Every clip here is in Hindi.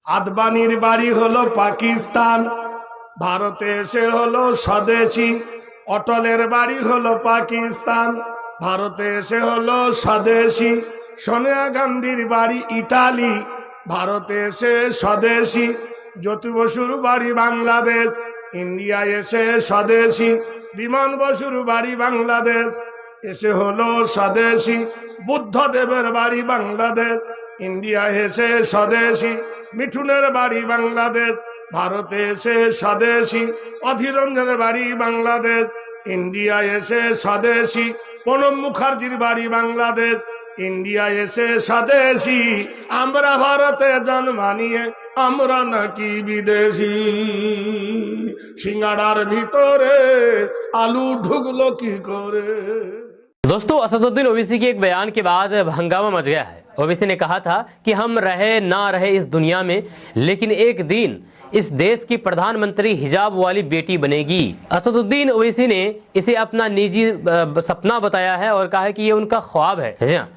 আদবানির বাড়ি হলো পাকিস্তান, ভারতে এসে হলো স্বদেশী। অটলের বাড়ি হলো পাকিস্তান, ভারতে এসে হলো স্বদেশী। সোনিয়া গান্ধীর বাড়ি ইটালি, ভারতে এসে স্বদেশী। জ্যোতি বসুর বাড়ি বাংলাদেশ, ইন্ডিয়া এসে স্বদেশী। বিমান বসুর বাড়ি বাংলাদেশ, এসে হলো স্বদেশী। বুদ্ধদেবের বাড়ি বাংলাদেশ, ইন্ডিয়া এসে স্বদেশী। মিঠুনের বাড়ি বাংলাদেশ, ভারতে এসে স্বদেশী। অধীররঞ্জনের বাড়ি বাংলাদেশ, ইন্ডিয়া এসে স্বদেশী। প্রণব মুখার্জির বাড়ি বাংলাদেশ, ইন্ডিয়া এসে স্বদেশী। আমরা ভারতে জন্ম নিয়ে আমরা নাকি বিদেশি। সিঙ্গাড়ার ভিতরে আলু ঢুকলো কি করে। दोस्तों, असदुद्दीन ओवैसी के एक बयान के बाद हंगामा मच गया है। ओवैसी ने कहा था कि हम रहे ना रहे इस दुनिया में, लेकिन एक दिन इस देश की प्रधानमंत्री हिजाब वाली बेटी बनेगी। असदुद्दीन ओवैसी ने इसे अपना निजी सपना बताया है और कहा है कि ये उनका ख्वाब है।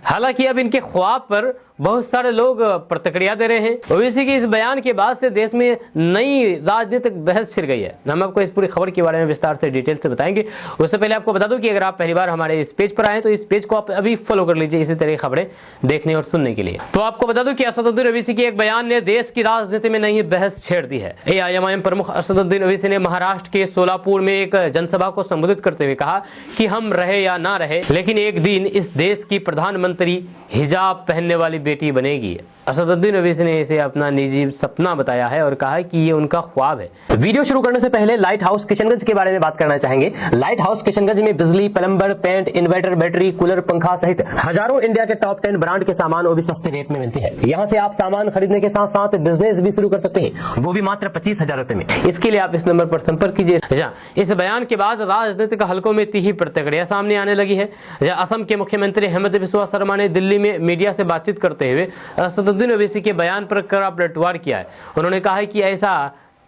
हालांकि अब इनके ख्वाब पर बहुत सारे लोग प्रतिक्रिया दे रहे हैं। ओवैसी के इस बयान के बाद से देश में नई राजनीतिक बहस छिड़ गई है। हम आपको इस पूरी खबर के बारे में विस्तार से डिटेल से बताएंगे। उससे पहले आपको बता दूं कि अगर आप पहली बार हमारे इस पेज पर आए तो इस पेज को आप अभी फॉलो कर लीजिए इसी तरह की खबरें देखने और सुनने के लिए। तो आपको बता दूं कि असदुद्दीन ओवैसी के एक बयान ने देश की राजनीति में नई बहस छेड़ दी है। AIMIM प्रमुख असदुद्दीन ओवैसी ने महाराष्ट्र के सोलापुर में एक जनसभा को संबोधित करते हुए कहा कि हम रहे या ना रहे, लेकिन एक दिन इस देश की प्रधानमंत्री हिजाब पहनने वाली बेटी बनेगी। असदुद्दीन ओवैसी ने इसे अपना निजी सपना बताया है और कहा है कि ये उनका ख्वाब है। वीडियो शुरू करने से पहले लाइट हाउस किशनगंज के बारे में बात करना चाहेंगे। लाइट हाउस किशनगंज में बिजली, plumber, paint, inverter, battery, cooler, पंखा सहित हजारों इंडिया के टॉप 10 ब्रांड के सामान वो भी सस्ते रेट में मिलते हैं। यहाँ से आप सामान खरीदने के साथ साथ बिजनेस भी शुरू कर सकते हैं, वो भी मात्र 25,000 रुपए में। इसके लिए आप इस नंबर पर संपर्क कीजिए। इस बयान के बाद राजनीतिक हलकों में तीखी प्रतिक्रिया सामने आने लगी है। असम के मुख्यमंत्री हेमंत बिस्वा शर्मा ने दिल्ली में मीडिया से बातचीत करते हुए असदुद्दीन ओवैसी के बयान पर कड़ा पलटवार किया है। उन्होंने कहा है कि ऐसा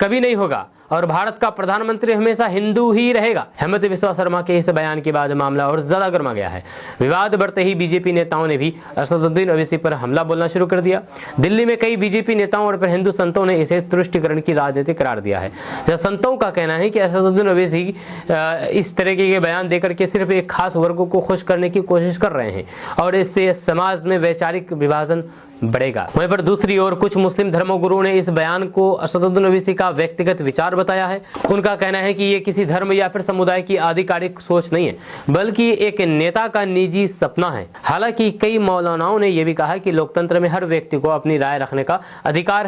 कभी नहीं होगा और भारत का प्रधानमंत्री हमेशा हिंदू ही रहेगा। हेमंत बिस्वा शर्मा के इस बयान के बाद मामला और ज्यादा गर्मा गया है। विवाद बढ़ते ही बीजेपी नेताओं ने भी असदुद्दीन ओवैसी पर हमला बोलना शुरू कर दिया। दिल्ली में कई बीजेपी नेताओं और हिंदू संतों ने इसे तुष्टिकरण की राजनीति करार दिया है। संतों का कहना है कि असदुद्दीन ओवैसी इस तरीके के बयान देकर के सिर्फ एक खास वर्ग को खुश करने की कोशिश कर रहे हैं और इससे समाज में वैचारिक विभाजन बढ़ेगा। वहीं पर दूसरी ओर कुछ मुस्लिम धर्मगुरुओं ने इस बयान को असदुद्दीन ओवैसी का व्यक्तिगत विचार बताया है। उनका कहना है कि ये किसी धर्म या फिर समुदाय की आधिकारिक सोच नहीं है, बल्कि एक नेता का निजी सपना है। हालांकि कई मौलानाओं ने यह भी कहा कि लोकतंत्र में हर व्यक्ति को अपनी राय रखने का अधिकार